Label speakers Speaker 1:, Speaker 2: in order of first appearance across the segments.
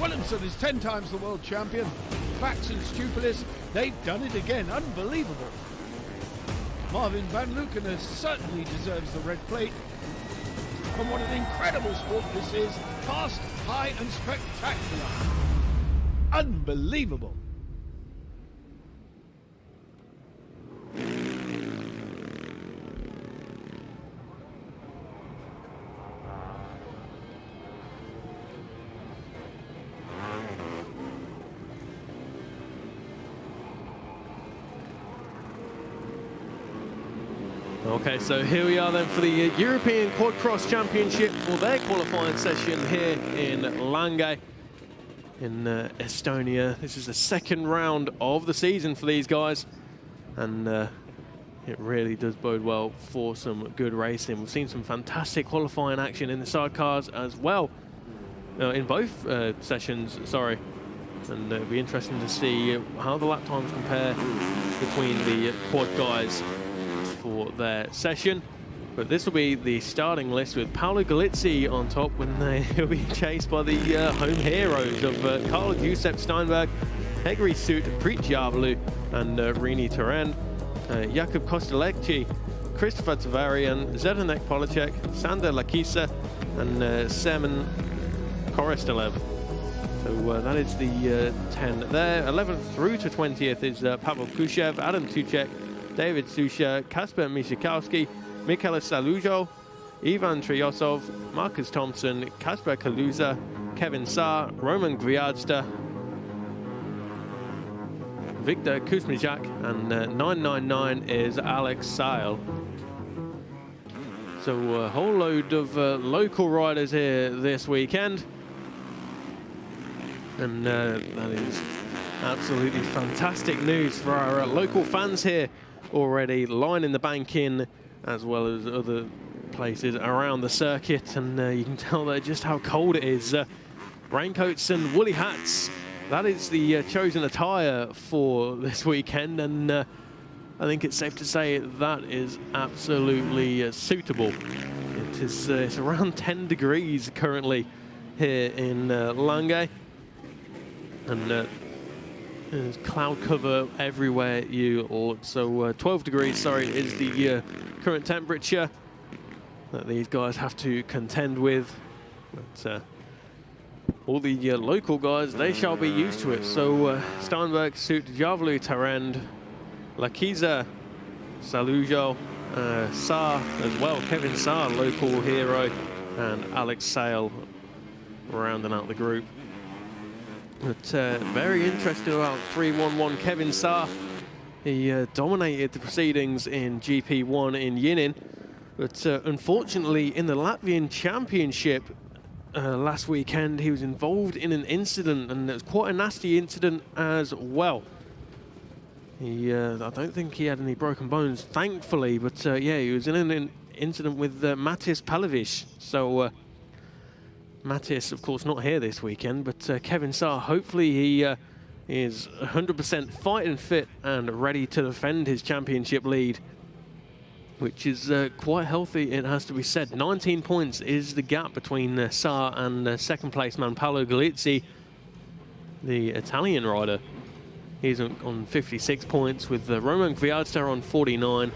Speaker 1: Williamson is 10 times the world champion. Fax and Stupilis, they've done it again. Unbelievable. Marvin Van Luken certainly deserves the red plate. And what an incredible sport this is. Fast, high and spectacular. Unbelievable.
Speaker 2: Okay, so here we are then for the European Quadcross Championship for their qualifying session here in Lange in Estonia. This is the second round of the season for these guys, and it really does bode well for some good racing. We've seen some fantastic qualifying action in the sidecars as well, in both sessions, sorry. And it'll be interesting to see how the lap times compare between the quad guys for their session. But this will be the starting list with Paolo Galizzi on top, when he'll be chased by the home heroes of Carl Giuseppe Steinberg, Hegri Sut, Preet Javelu, and Rini Terend, Jakub Kostelecki, Christopher Tavarian, Zdenek Polacek, Sander Lakisa, and Semen Korostelev. So that is the 10 there. 11th through to 20th is Pavel Kushev, Adam Tuchek, David Susha, Kasper Mishikowski, Michaela Salujo, Ivan Triosov, Marcus Thompson, Kasper Kaluza, Kevin Saar, Roman Gviadsta, Victor Kuzmijak, and 999 is Alex Sale. So a whole load of local riders here this weekend. And that is absolutely fantastic news for our local fans here already, lining the bank in, as well as other places around the circuit. And you can tell there just how cold it is. Raincoats and woolly hats, that is the chosen attire for this weekend. And I think it's safe to say that is absolutely suitable. It is it's around 10 degrees currently here in Lange. And there's cloud cover everywhere you look. So 12 degrees, sorry, is the current temperature that these guys have to contend with. But all the local guys, they shall be used to it. So Steinberg, Sut, Javelu, Tarend, Lakiza, Salujo, Saar as well, Kevin Saar, local hero, and Alex Sale rounding out the group. But very interesting about 311 Kevin Saar. He dominated the proceedings in GP1 in Yinin, but unfortunately in the Latvian Championship last weekend he was involved in an incident, and it was quite a nasty incident as well. I don't think he had any broken bones, thankfully, but yeah, he was in an incident with Matis Palavic. So Matis, of course, not here this weekend, but Kevin Saar, hopefully he is 100% fighting fit and ready to defend his championship lead, which is quite healthy, it has to be said. 19 points is the gap between Saar and second place man Paolo Galizzi, the Italian rider. He's on 56 points, with Roman Gviadsta on 49.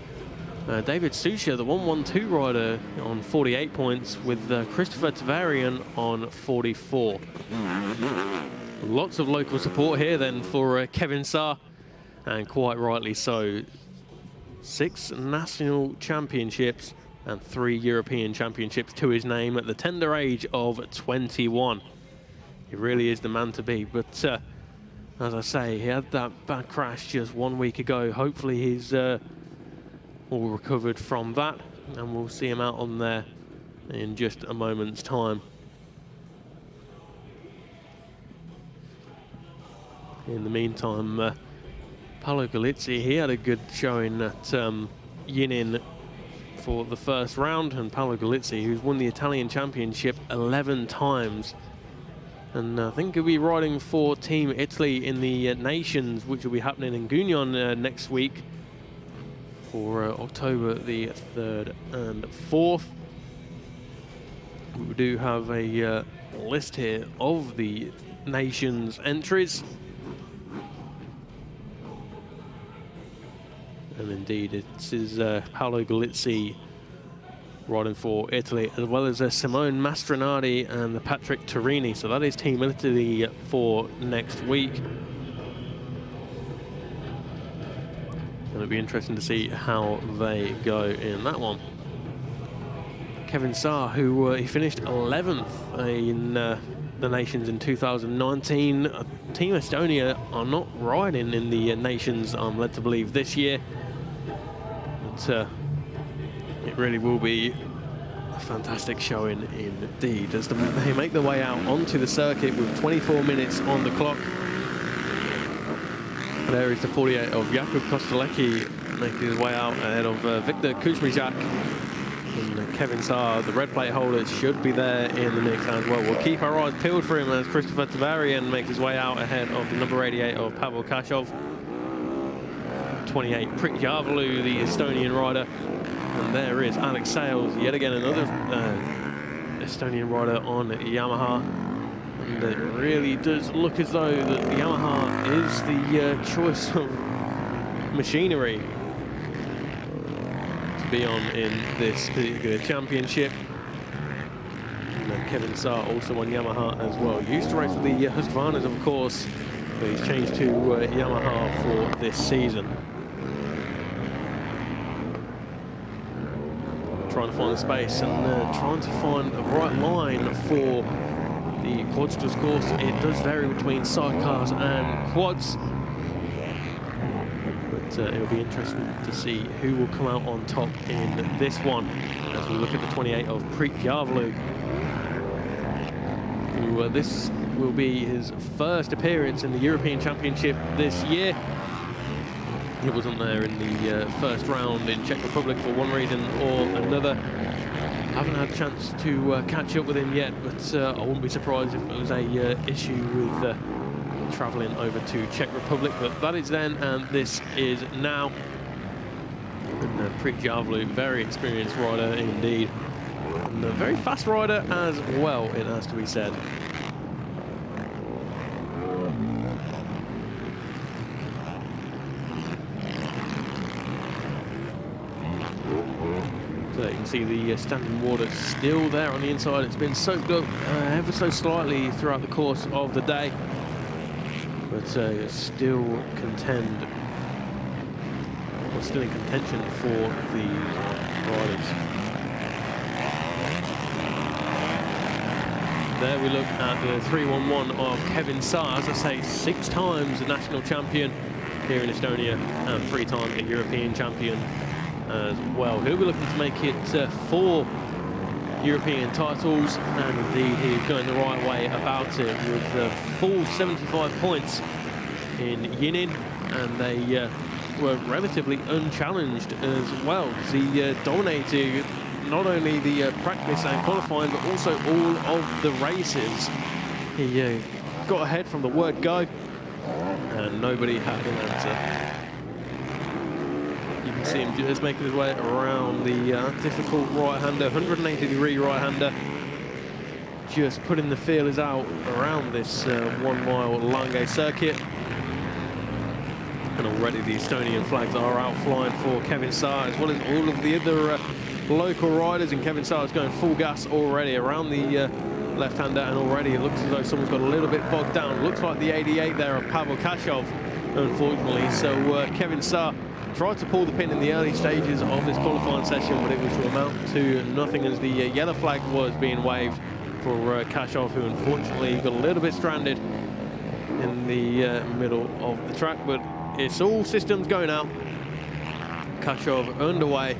Speaker 2: David Susha, the 112 rider, on 48 points, with Christopher Tavarian on 44. Lots of local support here then for Kevin Saar, and quite rightly so. 6 national championships and 3 European championships to his name at the tender age of 21. He really is the man to be, but as I say, he had that bad crash just 1 week ago. Hopefully he's all recovered from that, and we'll see him out on there in just a moment's time. In the meantime, Paolo Galizzi, he had a good showing at Yinin for the first round, and Paolo Galizzi, who's won the Italian Championship 11 times, and I think he'll be riding for Team Italy in the Nations, which will be happening in Gugnon next week, for October the 3rd and 4th. We do have a list here of the Nations entries. And indeed, it is Paolo Galizzi riding for Italy, as well as Simone Mastronardi and Patrick Turini. So that is Team Italy for next week. It'll be interesting to see how they go in that one. Kevin Saar, who he finished 11th in the Nations in 2019. Team Estonia are not riding in the Nations, I'm led to believe, this year. But it really will be a fantastic showing indeed as they make their way out onto the circuit with 24 minutes on the clock. There is the 48 of Jakub Kostelecki making his way out ahead of Victor Kuzmijak. And Kevin Saar, the red plate holder, should be there in the mix as well. We'll keep our eyes peeled for him as Christopher Tavarian makes his way out ahead of the number 88 of Pavel Kashov. 28, Prikjavalu, the Estonian rider. And there is Alex Sales, yet again another Estonian rider on Yamaha. And it really does look as though that Yamaha is the choice of machinery to be on in this particular championship. And Kevin Saar also on Yamaha as well. Used to race with the Husqvarnas, of course, but he's changed to Yamaha for this season. Trying to find the space and trying to find the right line for the Quadcross course. It does vary between sidecars and quads, but it'll be interesting to see who will come out on top in this one as we look at the 28 of Prikjavalu, who this will be his first appearance in the European Championship this year. He wasn't there in the first round in Czech Republic for one reason or another. Haven't had a chance to catch up with him yet, but I wouldn't be surprised if it was a issue with travelling over to Czech Republic. But that is then, and this is now. And Prikjavalu, very experienced rider indeed, and a very fast rider as well, it has to be said. So you can see the standing water still there on the inside. It's been soaked up ever so slightly throughout the course of the day, but still still in contention for these riders. There we look at the 311 of Kevin Saar, as I say, 6 times the national champion here in Estonia and 3 times a European champion as well. He'll be looking to make it 4 European titles, and indeed he's going the right way about it with full 75 points in Yinin, and they were relatively unchallenged as well. He dominated not only the practice and qualifying, but also all of the races. He got ahead from the word go, and nobody had an answer. You can see him just making his way around the difficult right-hander, 180-degree right-hander, just putting the feelers out around this 1-mile Lange circuit. And already the Estonian flags are out flying for Kevin Saar, as well as all of the other local riders, and Kevin Saar is going full gas already around the left-hander, and already it looks as though someone's got a little bit bogged down. Looks like the 88 there of Pavel Kashov, unfortunately. So Kevin Saar tried to pull the pin in the early stages of this qualifying session, but it was to amount to nothing as the yellow flag was being waved for Kashov, who unfortunately got a little bit stranded in the middle of the track. But it's all systems go now. Kashov underway,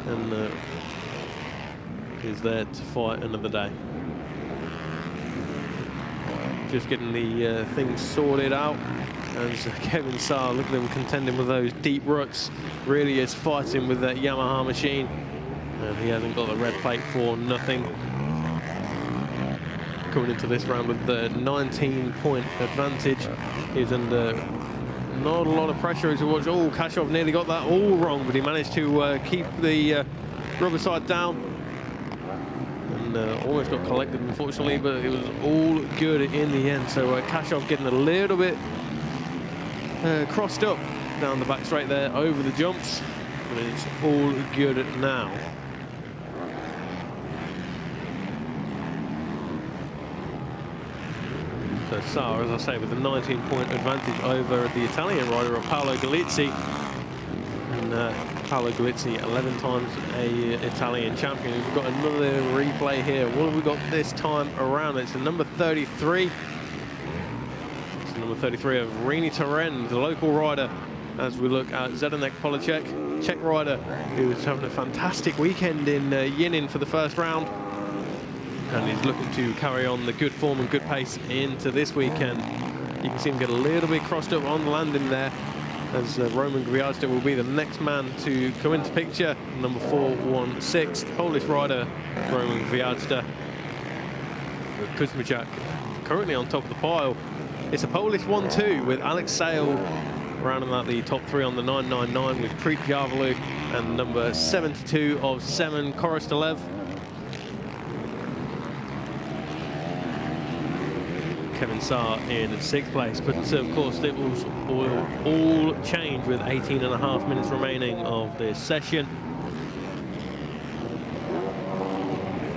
Speaker 2: and is there to fight another day. Just getting the things sorted out as Kevin Saar, look at him contending with those deep ruts, really is fighting with that Yamaha machine, and he hasn't got the red plate for nothing. Coming into this round with the 19-point advantage. He's under not a lot of pressure as we watch. Oh, Kashov nearly got that all wrong, but he managed to keep the rubber side down. and almost got collected, unfortunately, but it was all good in the end. So Kashov getting a little bit crossed up down the back straight there over the jumps, but it's all good now. So Saar, as I say, with a 19-point advantage over the Italian rider, Paolo Galizzi. And Paolo Galizzi, 11 times a Italian champion. We've got another replay here. What have we got this time around? It's the number 33. It's the number 33 of Rini Teren, the local rider, as we look at Zdeněk Poláček, Czech rider, who was having a fantastic weekend in Yinin for the first round. And he's looking to carry on the good form and good pace into this weekend. You can see him get a little bit crossed up on the landing there, as Roman Gwiazda will be the next man to come into picture. Number 416, Polish rider Roman Gwiazda. Kuzmiczak currently on top of the pile. It's a Polish 1-2 with Alex Sale rounding out the top three on the 999 with Preet Jarvalu and number 72 of Semen Korostolev. Kevin Saar in 6th place, but of course it will all change with 18.5 minutes remaining of this session.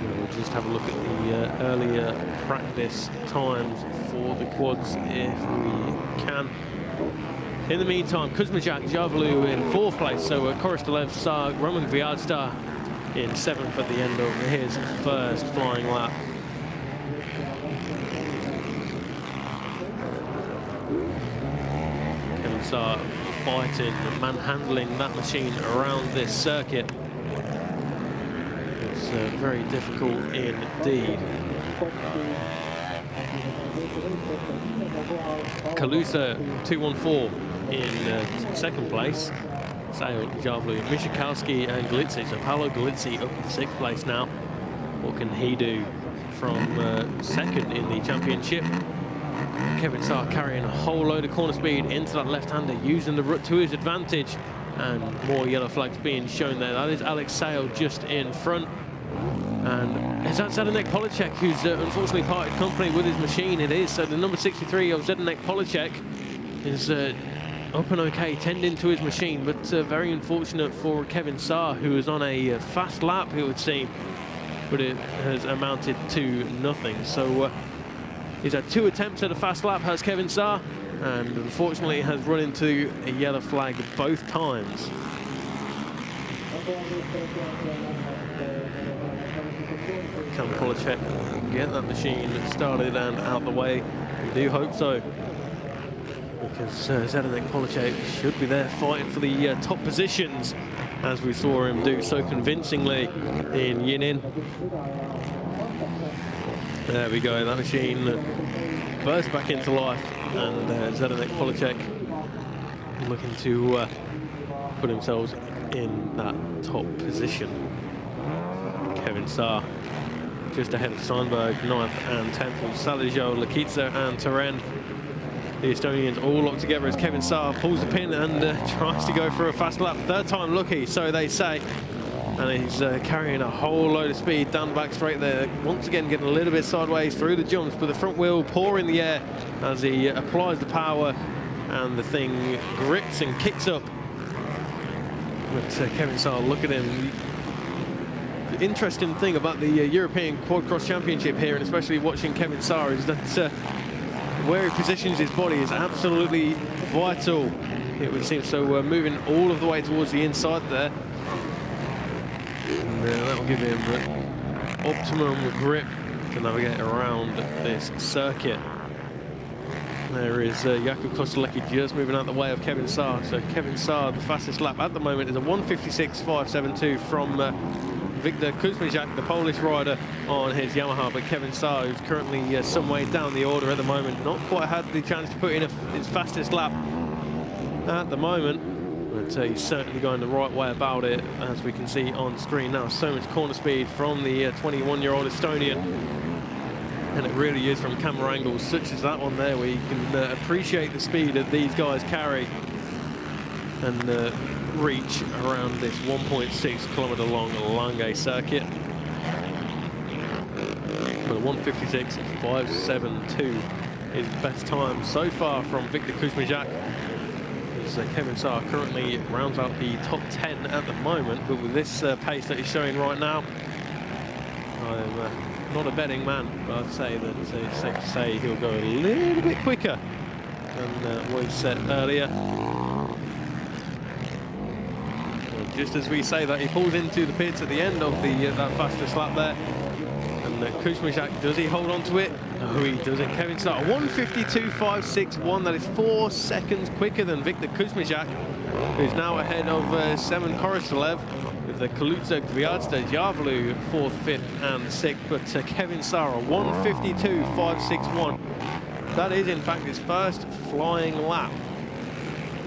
Speaker 2: We'll just have a look at the earlier practice times for the quads if we can. In the meantime, Kuzmiczak, Jarvalu in 4th place, so Korostolev, Saar, Roman Gwiazda in 7th at the end of his first flying lap. Are fighting, manhandling that machine around this circuit. It's very difficult indeed. Kalusa 214 in 2nd place. Sale, Jarvalu, Mishikowski and Galizzi. So Paolo Galizzi up in 6th place now. What can he do from 2nd in the championship? Kevin Saar carrying a whole load of corner speed into that left-hander, using the rut to his advantage, and more yellow flags being shown there. That is Alex Sale just in front, and is that Zdeněk Poláček, who's unfortunately parted company with his machine? It is. So the number 63 of Zdeněk Poláček is up and okay, tending to his machine, but very unfortunate for Kevin Saar, who is on a fast lap, it would seem, but it has amounted to nothing. So he's had 2 attempts at a fast lap, has Kevin Saar, and unfortunately has run into a yellow flag both times. Can Poláček get that machine started and out the way? We do hope so, because Zdeněk Poláček should be there fighting for the top positions, as we saw him do so convincingly in Yinin. There we go, that machine burst back into life, and Zdeněk Poláček looking to put himself in that top position. Kevin Saar just ahead of Steinberg, 9th and 10th with Salijo, Lakitsa and Teren. The Estonians all locked together as Kevin Saar pulls the pin and tries to go for a fast lap. 3rd time lucky, so they say. And he's carrying a whole load of speed down the back straight there. Once again getting a little bit sideways through the jumps, but the front wheel pouring in the air as he applies the power, and the thing grips and kicks up. But Kevin Saar, look at him. The interesting thing about the European Quadcross Championship here, and especially watching Kevin Saar, is that where he positions his body is absolutely vital, it would seem. So moving all of the way towards the inside there. And that will give him optimum grip to navigate around this circuit. There is Jakub Kostelecki just moving out the way of Kevin Saar. So Kevin Saar, the fastest lap at the moment, is a 1:56.572 from Viktor Kuzmiczak, the Polish rider, on his Yamaha. But Kevin Saar, who's currently some way down the order at the moment, not quite had the chance to put in his fastest lap at the moment. But he's certainly going the right way about it, as we can see on screen now. So much corner speed from the 21-year-old Estonian. And it really is from camera angles such as that one there, where you can appreciate the speed that these guys carry and reach around this 1.6 kilometer long Lange circuit. 1:56.572 is best time so far from Victor Kuzmiczak. As Kevin Saar currently rounds out the top 10 at the moment, but with this pace that he's showing right now, I'm not a betting man, but I'd say that it's safe to say he'll go a little bit quicker than what he said earlier. And just as we say that, he pulls into the pits at the end of that fastest lap there. And Kuzmiczak, does he hold on to it? No, he doesn't. Kevin Saar, 1:52.561. That is 4 seconds quicker than Victor Kuzmiczak, who's now ahead of Sidecarcross with the Kaluza, Gwiazda, Javlu 4th, 5th, and 6th. But Kevin Saar, 1:52.561. That is, in fact, his first flying lap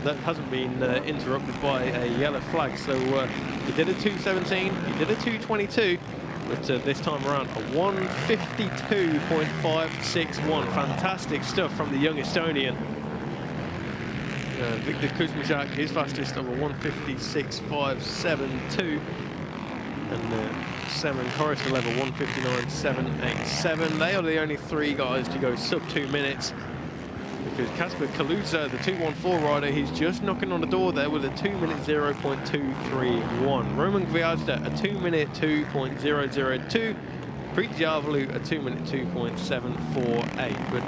Speaker 2: that hasn't been interrupted by a yellow flag. So he did a 2:17, he did a 2:22. But this time around, a 1:52.561. Fantastic stuff from the young Estonian. Victor Kuzmiczak, his fastest of a 1:56.572. And Sidecarcross level 1:59.787. They are the only 3 guys to go sub 2 minutes. Because Kasper Kaluza, the 2:14 rider, he's just knocking on the door there with a 2-minute 0.231. Roman Gwiazda, a 2-minute 2.002. Preet Javlu, a 2-minute 2.748. But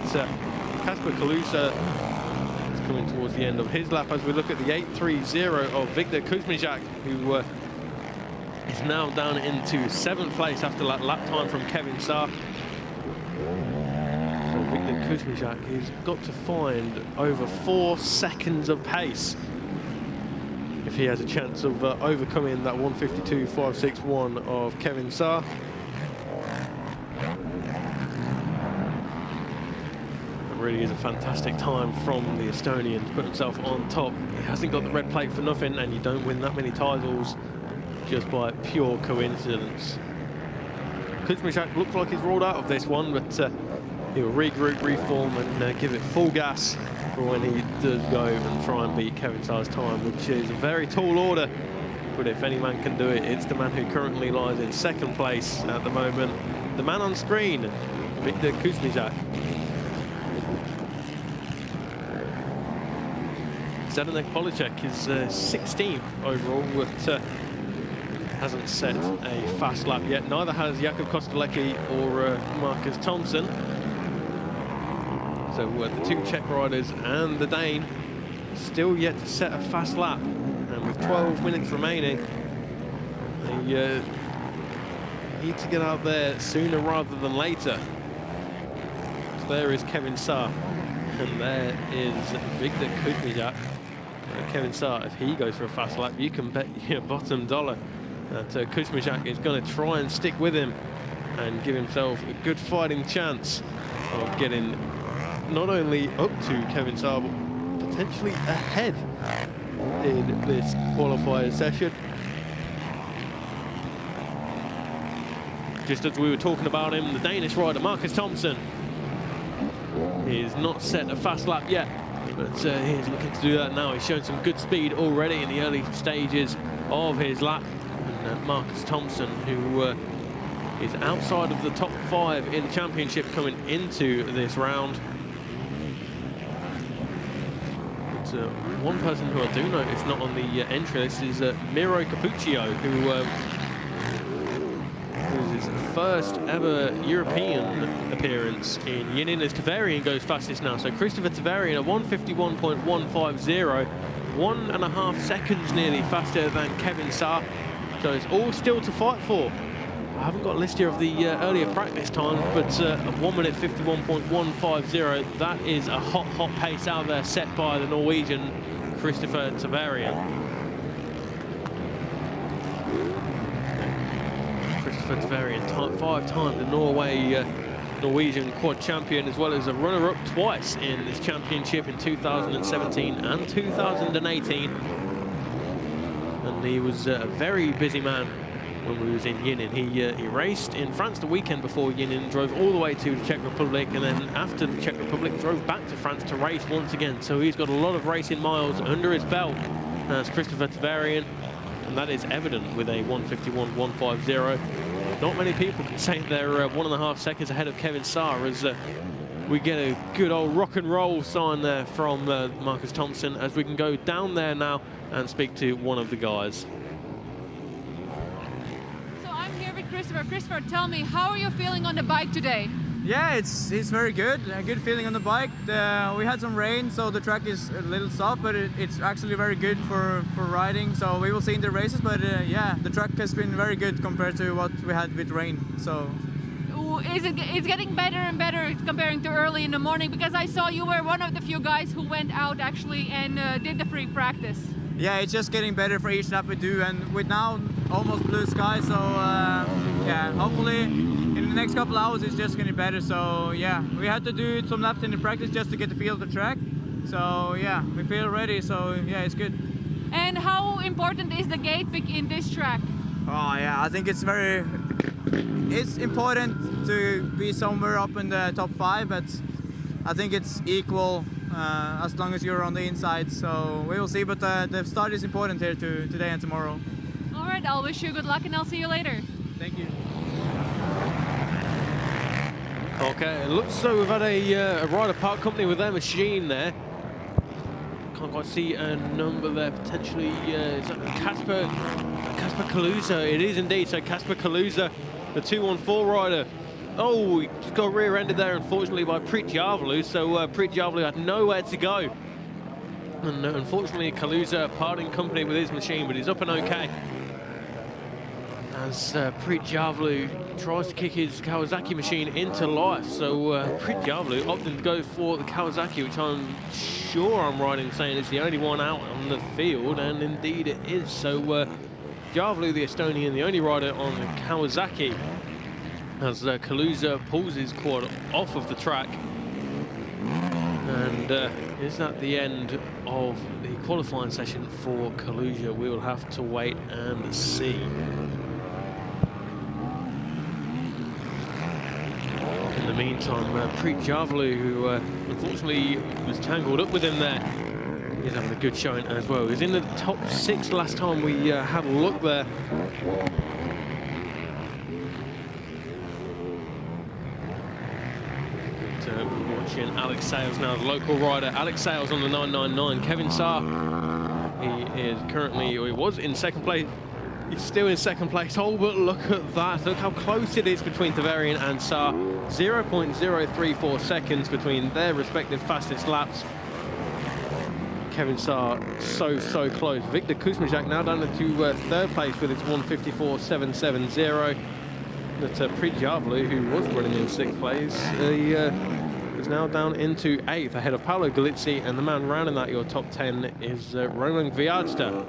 Speaker 2: Kasper Kaluza is coming towards the end of his lap as we look at the 8:30 of Victor Kuzmiczak, who is now down into 7th place after that lap time from Kevin Saar. Victor Kuzmiczak, he's got to find over 4 seconds of pace if he has a chance of overcoming that 1:52.561 of Kevin Saar. It really is a fantastic time from the Estonian to put himself on top. He hasn't got the red plate for nothing, and you don't win that many titles just by pure coincidence. Kuzmiczak looks like he's rolled out of this one, but he'll regroup, reform, and give it full gas for when he does go and try and beat Kevin Saar's time, which is a very tall order. But if any man can do it, it's the man who currently lies in 2nd place at the moment. The man on screen, Victor Kuzmiczak. Zdeněk Poláček is 16th overall, but hasn't set a fast lap yet. Neither has Jakub Kostelecki or Marcus Thompson. So the 2 Czech riders and the Dane still yet to set a fast lap. And with 12 minutes remaining, they need to get out there sooner rather than later. So there is Kevin Saar, and there is Victor Kuzmiczak. Kevin Saar, if he goes for a fast lap, you can bet your bottom dollar that Kuzmiczak is going to try and stick with him and give himself a good fighting chance of getting not only up to Kevin Saar, but potentially ahead in this qualifier session. Just as we were talking about him, the Danish rider Marcus Thompson is not set a fast lap yet, but he's looking to do that now. He's shown some good speed already in the early stages of his lap. And Marcus Thompson, who is outside of the top 5 in the championship coming into this round. One person who I do notice not on the entry list is Miro Cappuccio, who was his first ever European appearance in Yinin, as Tavarian goes fastest now. So Christopher Tavarian, a 1:51.150, 1.5 seconds nearly faster than Kevin Saar. So it's all still to fight for. I haven't got a list here of the earlier practice time, but a 1:51.150, that is a hot pace out there set by the Norwegian Christopher Tavarian. Christopher Tavarian, 5 times the Norwegian quad champion, as well as a runner-up twice in this championship in 2017 and 2018. And he was a very busy man when we was in Yinin. He raced in France the weekend before Yinin, drove all the way to the Czech Republic, and then after the Czech Republic drove back to France to race once again. So he's got a lot of racing miles under his belt as Christopher Tavarian, and that is evident with a 1:51.150. not many people can say they're 1.5 seconds ahead of Kevin Saar, as we get a good old rock and roll sign there from Marcus Thompson, as we can go down there now and speak to one of the guys.
Speaker 3: So I'm here with Christopher. Christopher, tell me, how are you feeling on the bike today?
Speaker 4: Yeah, it's very good. A good feeling on the bike. We had some rain, so the track is a little soft, but it's actually very good for riding. So we will see in the races, but yeah, the track has been very good compared to what we had with rain. So
Speaker 3: it's getting better and better comparing to early in the morning, because I saw you were one of the few guys who went out actually and did the free practice.
Speaker 4: Yeah, it's just getting better for each lap we do, and with now almost blue sky, so yeah, hopefully in the next couple hours it's just getting better. So yeah, we had to do some laps in the practice just to get the feel of the track. So yeah, we feel ready, so yeah, it's good.
Speaker 3: And how important is the gate pick in this track?
Speaker 4: Oh yeah, I think it's important to be somewhere up in the top 5, but I think it's equal as long as you're on the inside. So we will see, but the start is important here today and tomorrow.
Speaker 3: All right, I'll wish you good luck and I'll see you later.
Speaker 4: Thank you.
Speaker 2: Okay, it looks so we've had a rider park company with their machine there. Can't quite see a number there, potentially. Is that Casper Kaluza? It is indeed. So Casper Kaluza, the 214 rider. Oh, he just got rear-ended there, unfortunately, by Preet Javalu. So Preet Javalu had nowhere to go. And unfortunately, Kaluza parting company with his machine, but he's up and okay. As Preet Javalu tries to kick his Kawasaki machine into life. So Preet Javalu opting to go for the Kawasaki, which I'm sure I'm right in saying is the only one out on the field, and indeed it is. So Javalu, the Estonian, the only rider on the Kawasaki, as Kaluza pulls his quad off of the track. And is that the end of the qualifying session for Kaluza? We will have to wait and see. In the meantime, Preet Javalu, who unfortunately was tangled up with him there, is having a good showing as well. He was in the top 6 last time we had a look there. Watching Alex Sales now, the local rider. Alex Sales on the 999. Kevin Saar, he is currently, or he was in second place. He's still in second place. Oh, but look at that. Look how close it is between Tavarian and Saar. 0.034 seconds between their respective fastest laps. Kevin Saar so close. Victor Kuzmijak now down into third place with its 1:54.770. But Preet Javalu, who was running in 6th place, he is now down into 8th, ahead of Paolo Galizzi, and the man rounding that your top 10 is Roland Viadsta.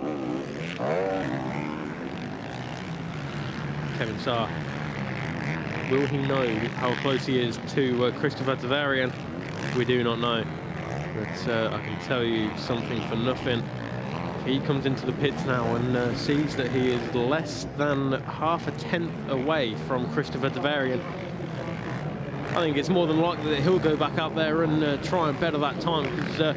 Speaker 2: Kevin Saar, will he know how close he is to Christopher Tavarian? We do not know, but I can tell you something for nothing. He comes into the pits now and sees that he is less than half a tenth away from Christopher Tavarian. I think it's more than likely that he'll go back out there and try and better that time, because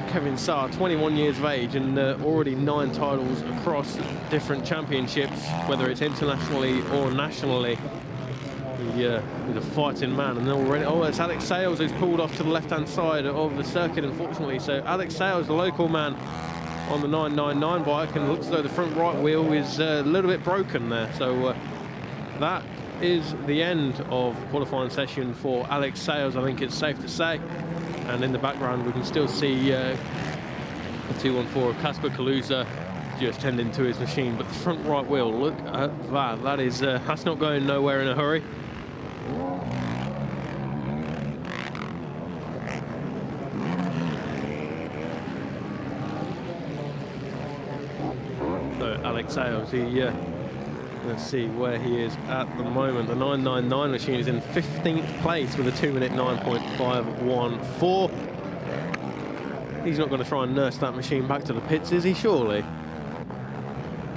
Speaker 2: Kevin Saar, 21 years of age and already 9 titles across different championships, whether it's internationally or nationally. He's a fighting man. And already, oh, it's Alex Sales who's pulled off to the left-hand side of the circuit, unfortunately. So Alex Sales, the local man, on the 999 bike, and it looks as though the front right wheel is a little bit broken there. So that is the end of qualifying session for Alex Sales, I think it's safe to say. And in the background we can still see the 214 of Casper Kaluza just tending to his machine. But the front right wheel, look at that. That is that's not going nowhere in a hurry. So Alex Sales, he let's see where he is at the moment. The 999 machine is in 15th place with a 2-minute 9.514. He's not going to try and nurse that machine back to the pits, is he? Surely.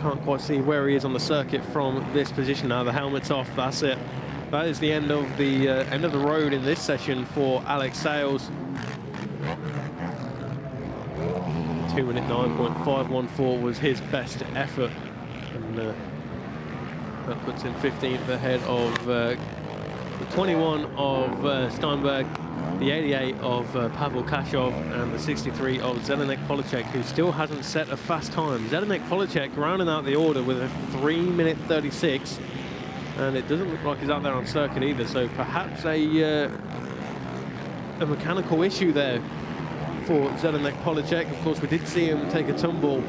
Speaker 2: Can't quite see where he is on the circuit from this position now. The helmet's off. That's it. That is the end of the road in this session for Alex Sales. 2-minute 9.514 was his best effort. And That puts him 15th ahead of the 21 of Steinberg, the 88 of Pavel Kashov, and the 63 of Zdeněk Poláček, who still hasn't set a fast time. Zdeněk Poláček rounding out the order with a 3:36, and it doesn't look like he's out there on circuit either, so perhaps a mechanical issue there for Zdeněk Poláček. Of course, we did see him take a tumble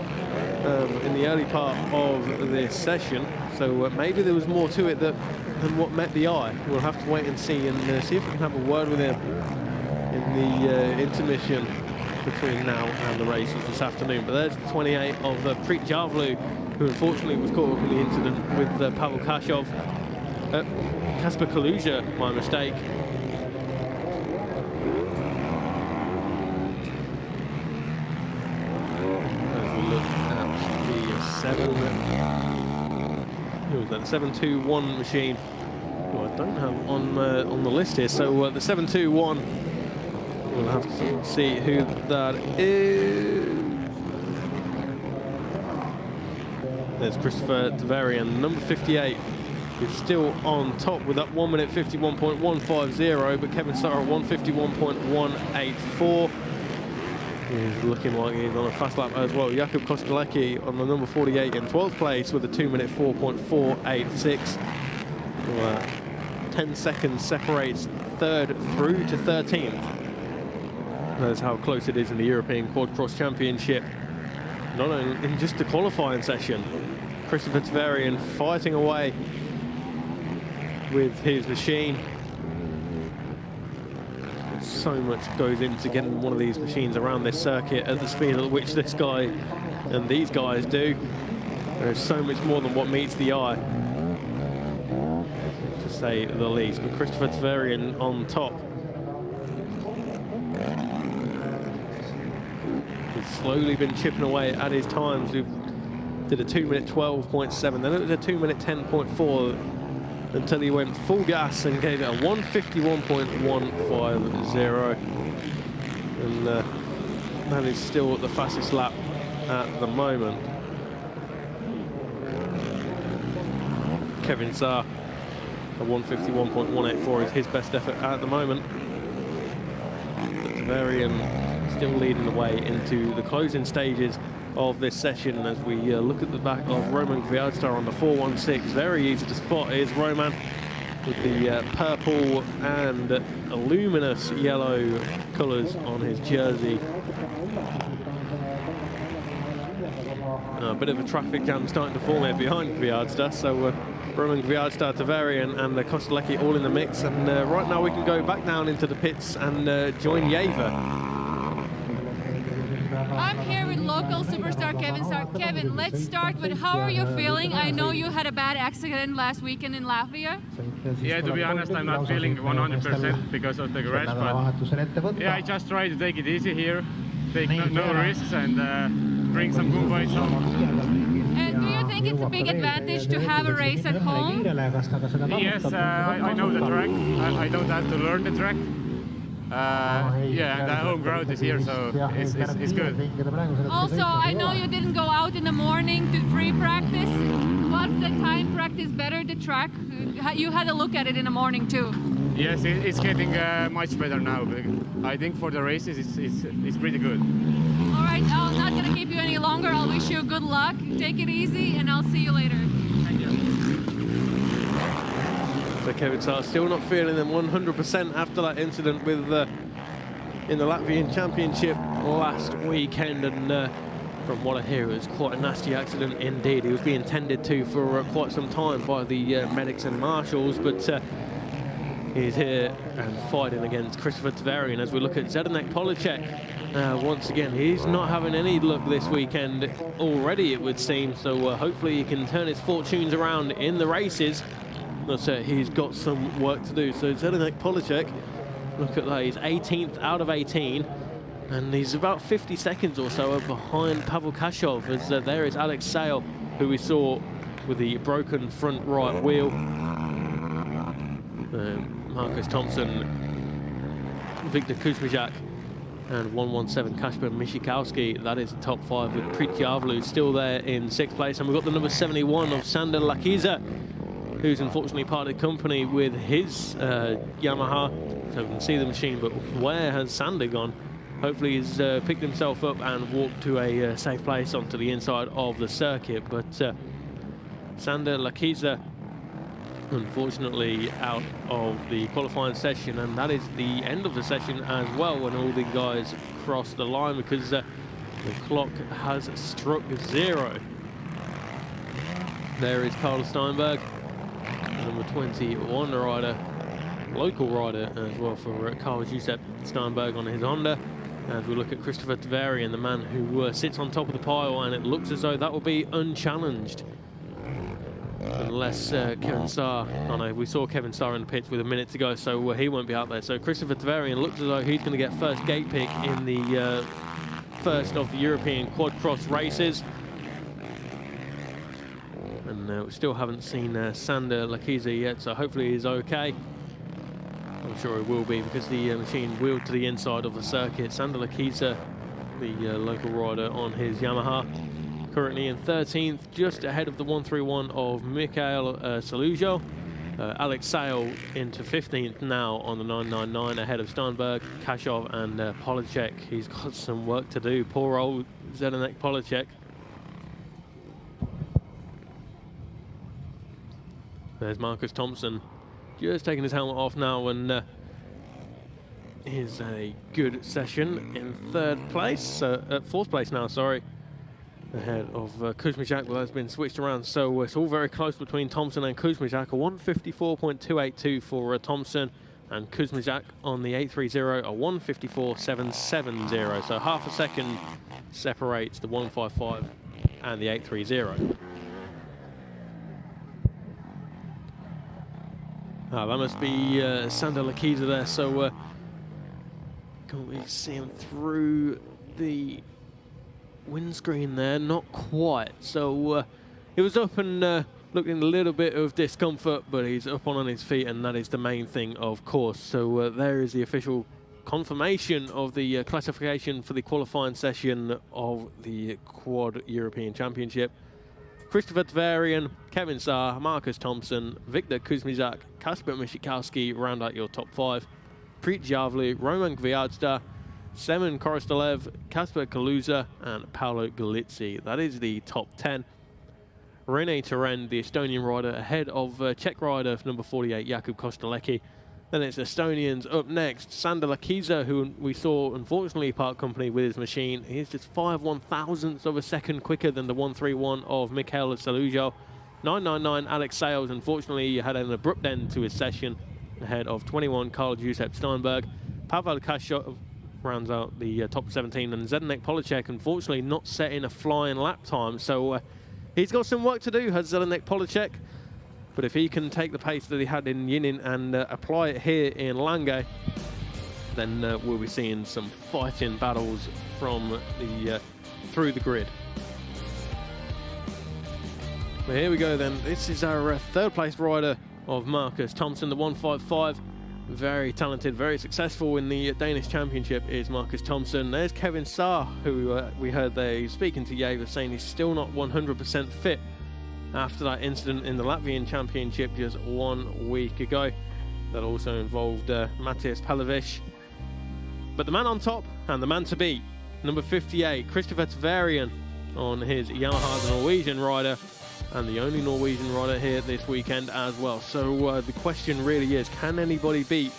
Speaker 2: in the early part of this session, so maybe there was more to it than what met the eye. We'll have to wait and see, and see if we can have a word with him in the intermission between now and the races this afternoon. But there's the 28 of Pritjavlu, who unfortunately was caught up in the incident with Pavel Kashov. Kasper Kaluja, my mistake. Who was that? The 721 machine, who I don't have on the list here. So the 721, we'll have to see who that is. There's Christopher Tavarian, number 58, who's still on top with that 1:51.150, but Kevin Starr at 1:51.184. He's looking like he's on a fast lap as well. Jakub Kostelecki on the number 48 in 12th place with a 2:04.486. Well, 10 seconds separates third through to 13th. That's how close it is in the European Quadcross Championship. Not only in just the qualifying session. Christopher Tavarian fighting away with his machine. So much goes into getting one of these machines around this circuit at the speed at which this guy and these guys do. There's so much more than what meets the eye, to say the least. But Christopher Tavarian on top. He's slowly been chipping away at his times. We did a 2:12.7, then it was a 2:10.4. Until he went full gas and gave it a 1:51.150, and that is still the fastest lap at the moment. Kevin Starr, a 1:51.184 is his best effort at the moment. Tavarian still leading the way into the closing stages of this session as we look at the back of Roman Gviadstar on the 416. Very easy to spot is Roman with the purple and luminous yellow colours on his jersey. A bit of a traffic jam starting to form here behind Gviadstar, so Roman Gviadstar, Tavarian and Kostelecki all in the mix, and right now we can go back down into the pits and join Jeva.
Speaker 3: I'm here with local superstar Kevin Starr. Kevin, let's start with how are you feeling? I know you had a bad accident last weekend in Latvia.
Speaker 5: Yeah, to be honest, I'm not feeling 100% because of the crash, but yeah, I just try to take it easy here, take no risks, and bring some good vibes home.
Speaker 3: And do you think it's a big advantage to have a race at home?
Speaker 5: Yes, I know the track. I don't have to learn the track. Yeah, and the home ground is here, so it's good.
Speaker 3: Also, I know you didn't go out in the morning to free practice. Was the time practice better, the track? You had a look at it in the morning too.
Speaker 5: Yes, it's getting much better now. I think for the races, it's pretty good.
Speaker 3: All right, I'm not going to keep you any longer. I'll wish you good luck. Take it easy, and I'll see you later.
Speaker 5: Thank you.
Speaker 2: So Kevin Starr still not feeling them 100% after that incident with in the Latvian Championship last weekend, and from what I hear, it was quite a nasty accident indeed. He was being tended to for quite some time by the medics and marshals, but he's here and fighting against Christopher Tavarian as we look at Zdeněk Poláček. Once again, he's not having any luck this weekend already, it would seem, so hopefully he can turn his fortunes around in the races. But he's got some work to do. So Zdeněk Poláček, look at that, he's 18th out of 18, and he's about 50 seconds or so behind Pavel Kashov, as there is Alex Sale, who we saw with the broken front right wheel. Marcus Thompson, Victor Kuzmijak, and 117 Kasper Mishikowski. That is the top five, with Pritjavlu still there in 6th place. And we've got the number 71 of Sander Lakiza who's unfortunately parted company with his Yamaha, so we can see the machine, but where has Sander gone? Hopefully he's picked himself up and walked to a safe place onto the inside of the circuit, but Sander Lakiza unfortunately out of the qualifying session, and that is the end of the session as well when all the guys cross the line, because the clock has struck 0. There is Carl Steinberg, number 21 rider, local rider as well for Carl Giuseppe Steinberg on his Honda. As we look at Christopher Tavarian, the man who sits on top of the pile, and it looks as though that will be unchallenged. Unless Kevin Starr, oh no, we saw Kevin Starr in the pits with a minute to go, so he won't be out there. So Christopher Tavarian looks as though he's going to get first gate pick in the first of the European Quadcross races. And we still haven't seen Sander Lakiza yet, so hopefully he's okay. I'm sure he will be, because the machine wheeled to the inside of the circuit. Sander Lakiza, the local rider on his Yamaha, currently in 13th, just ahead of the 131 of Mikhail Salujo. Alex Sale into 15th now on the 999, ahead of Steinberg, Kashov and Polacek. He's got some work to do, poor old Zdenek Polacek. There's Marcus Thompson just taking his helmet off now, and here's a good session in 3rd place, at 4th place now, sorry, ahead of Kuzmijak, but that's been switched around, so it's all very close between Thompson and Kuzmijak. A 154.282 for Thompson, and Kuzmijak on the 830 a 154.770, so half a second separates the 155 and the 830. That must be Sander Lakiza there, so can't we see him through the windscreen there? Not quite. So he was up and looking a little bit of discomfort, but he's up on his feet, and that is the main thing, of course. So there is the official confirmation of the classification for the qualifying session of the Quad European Championship. Christopher Tavarian, Kevin Saar, Marcus Thompson, Viktor Kuzmizak, Kasper Mishikowski round out your top 5. Preet Javli, Roman Gviazda, Semen Korostelev, Kasper Kaluza, and Paolo Galizzi. That is the top 10. Rene Turenne, the Estonian rider, ahead of Czech rider number 48, Jakub Kostelecki. Then it's Estonians up next. Sander Lakiza, who we saw unfortunately part company with his machine. He's just 5 1/1000ths of a second quicker than the 131 of Mikhail Salujo. 999 Alex Sales, unfortunately, had an abrupt end to his session, ahead of 21 Carl Giuseppe Steinberg. Pavel Kashov rounds out the top 17, and Zdenek Polacek, unfortunately, not setting a flying lap time. So he's got some work to do, has Zdenek Polacek. But if he can take the pace that he had in Yinin and apply it here in Lange, then we'll be seeing some fighting battles from the through the grid. But here we go then. This is our 3rd place rider of Marcus Thompson, the 155. Very talented, very successful in the Danish Championship is Marcus Thompson. There's Kevin Saar, who we heard there speaking to Yeva, saying he's still not 100% fit after that incident in the Latvian Championship just 1 week ago. That also involved Matthias Pavlovic. But the man on top and the man to beat, number 58, Christopher Tavarian on his Yamaha, the Norwegian rider, and the only Norwegian rider here this weekend as well. So the question really is, can anybody beat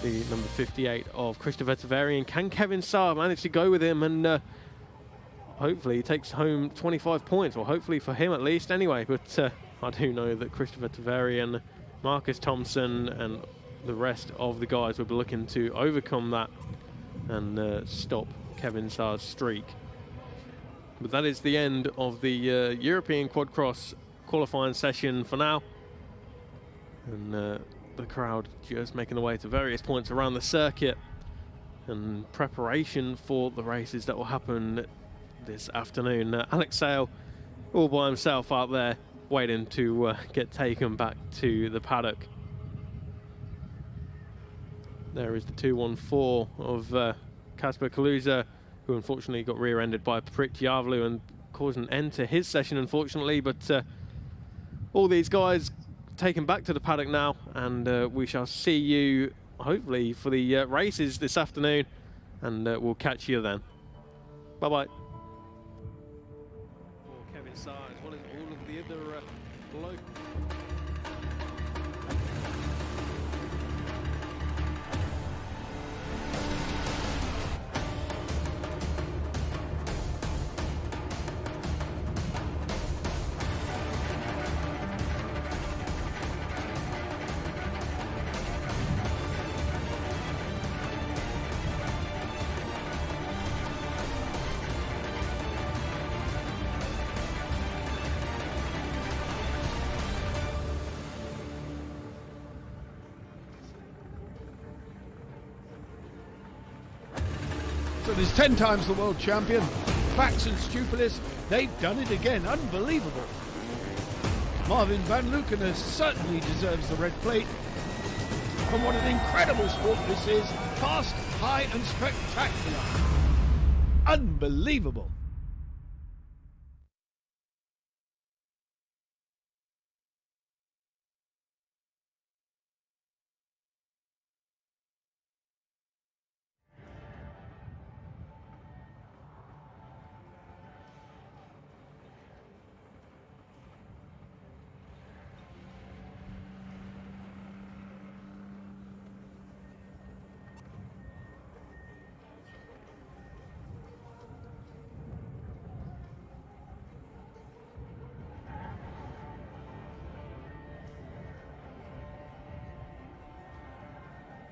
Speaker 2: the number 58 of Christopher Tavarian? Can Kevin Saar manage to go with him and hopefully he takes home 25 points, or hopefully for him at least anyway? But I do know that Christopher Tavarian, Marcus Thompson and the rest of the guys will be looking to overcome that and stop Kevin Saar's streak. But that is the end of the European Quadcross qualifying session for now. And the crowd just making their way to various points around the circuit in preparation for the races that will happen this afternoon. Alex Sale all by himself out there waiting to get taken back to the paddock. There is the 214 of Kasper Kaluza, who unfortunately got rear-ended by Preet Javlu and caused an end to his session, unfortunately. But all these guys taken back to the paddock now, and we shall see you hopefully for the races this afternoon, and we'll catch you then. Bye-bye. For Kevin Saar, as well as all of the other local.
Speaker 1: So there's 10 times the world champion, Fax and Stupilis, they've done it again, unbelievable. Marvin Van Lukener certainly deserves the red plate. And what an incredible sport this is, fast, high and spectacular. Unbelievable.